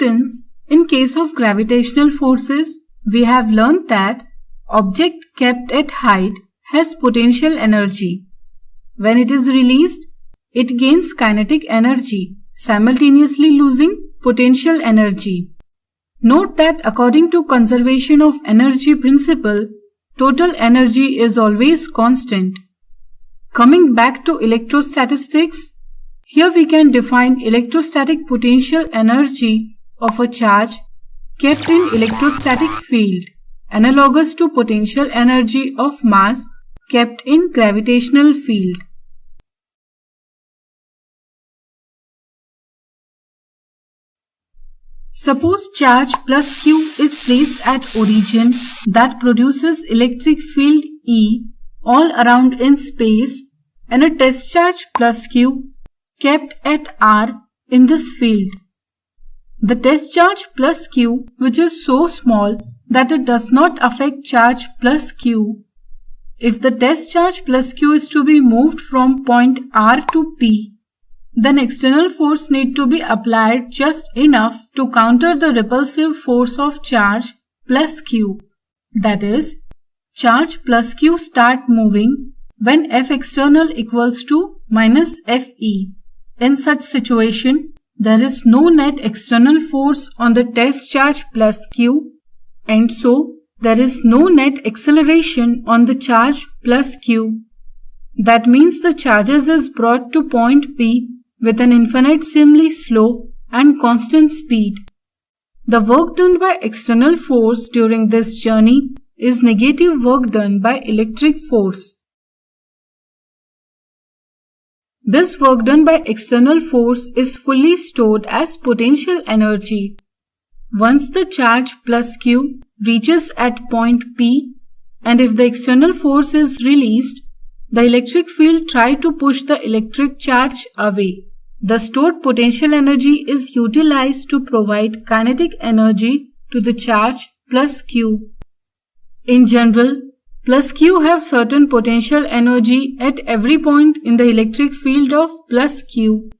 students, in case of gravitational forces, we have learned that object kept at height has potential energy. When it is released, it gains kinetic energy, simultaneously losing potential energy. Note that according to conservation of energy principle, total energy is always constant. Coming back to electrostatistics, here we can define electrostatic potential energy of a charge kept in electrostatic field, analogous to potential energy of mass kept in gravitational field. Suppose charge plus Q is placed at origin that produces electric field E all around in space and a test charge plus Q kept at R in this field. The test charge plus Q, which is so small that it does not affect charge plus Q. If the test charge plus Q is to be moved from point R to P, then external force need to be applied just enough to counter the repulsive force of charge plus Q. That is, charge plus Q start moving when F external equals to minus Fe. In such situation, there is no net external force on the test charge plus Q, and so there is no net acceleration on the charge plus Q. That means the charges is brought to point P with an infinitesimally slow and constant speed. The work done by external force during this journey is negative work done by electric force. This work done by external force is fully stored as potential energy. Once the charge plus Q reaches at point P, and if the external force is released, the electric field tries to push the electric charge away. The stored potential energy is utilized to provide kinetic energy to the charge plus Q. In general, plus Q have certain potential energy at every point in the electric field of plus Q.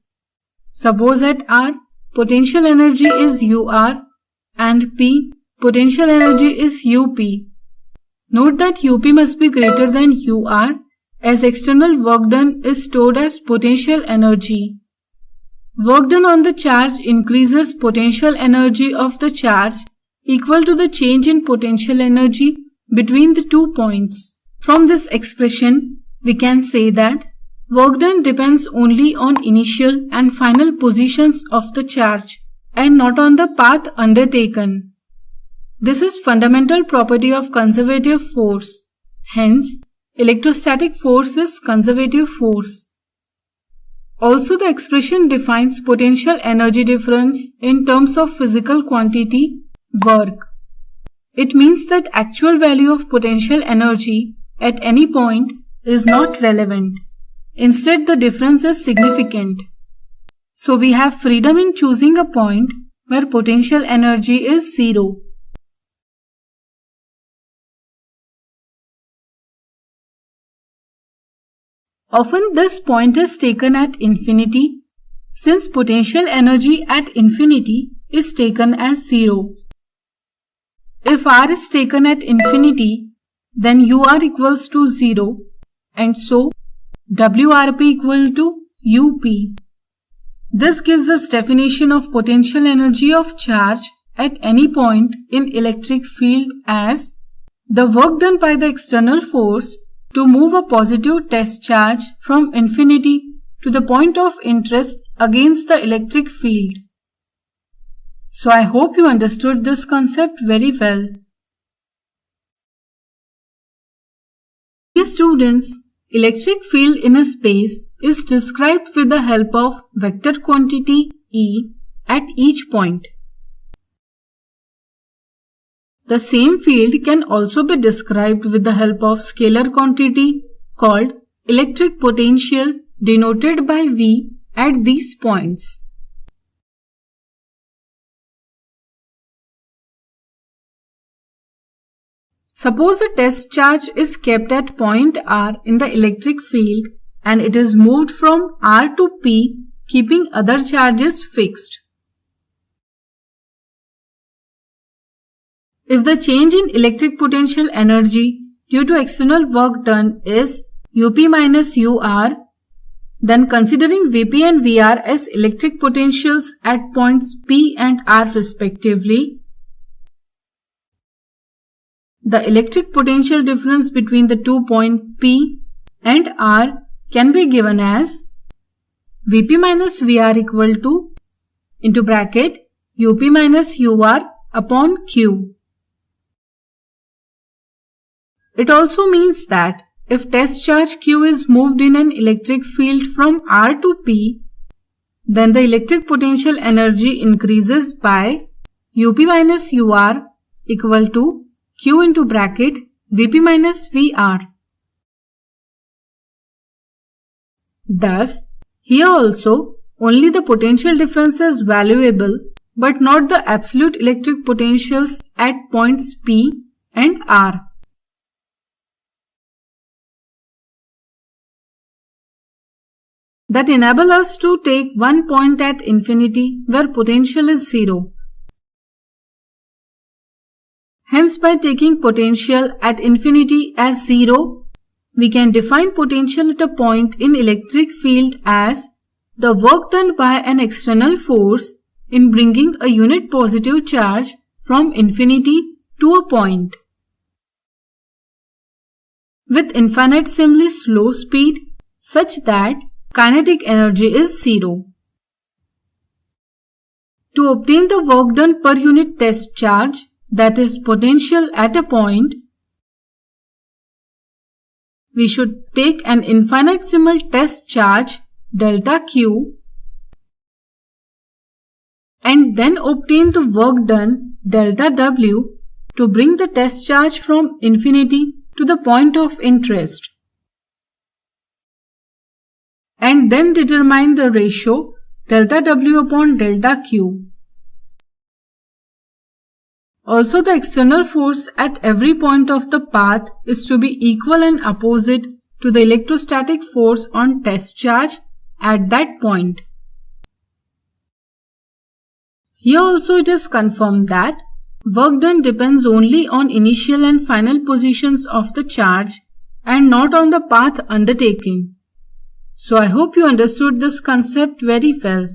Suppose at R, potential energy is UR and P, potential energy is UP. Note that UP must be greater than UR as external work done is stored as potential energy. Work done on the charge increases potential energy of the charge equal to the change in potential energy between the 2 points. From this expression, we can say that work done depends only on initial and final positions of the charge and not on the path undertaken. This is fundamental property of conservative force. Hence, electrostatic force is conservative force. Also, the expression defines potential energy difference in terms of physical quantity, work. It means that actual value of potential energy at any point is not relevant. Instead, the difference is significant. So, we have freedom in choosing a point where potential energy is 0. Often this point is taken at infinity, since potential energy at infinity is taken as 0. If R is taken at infinity, then UR equals to 0 and so WRP equal to UP. This gives us definition of potential energy of charge at any point in electric field as the work done by the external force to move a positive test charge from infinity to the point of interest against the electric field. So I hope you understood this concept very well. Dear students, electric field in a space is described with the help of vector quantity E at each point. The same field can also be described with the help of scalar quantity called electric potential denoted by V at these points. Suppose a test charge is kept at point R in the electric field and it is moved from R to P, keeping other charges fixed. If the change in electric potential energy due to external work done is UP minus UR, then considering Vp and Vr as electric potentials at points P and R respectively, the electric potential difference between the 2 points P and R can be given as Vp minus Vr equal to into bracket UP minus UR upon Q. It also means that if test charge Q is moved in an electric field from R to P, then the electric potential energy increases by UP minus UR equal to Q into bracket Vp minus Vr. Thus, here also only the potential difference is valuable but not the absolute electric potentials at points P and R. That enable us to take one point at infinity where potential is 0. Hence, by taking potential at infinity as 0, we can define potential at a point in electric field as the work done by an external force in bringing a unit positive charge from infinity to a point. With infinitesimally slow speed such that kinetic energy is 0. To obtain the work done per unit test charge, that is potential at a point, we should take an infinitesimal test charge delta Q and then obtain the work done delta W to bring the test charge from infinity to the point of interest, and then determine the ratio delta W upon delta Q. Also, the external force at every point of the path is to be equal and opposite to the electrostatic force on test charge at that point. Here also it is confirmed that work done depends only on initial and final positions of the charge and not on the path undertaken. So I hope you understood this concept very well.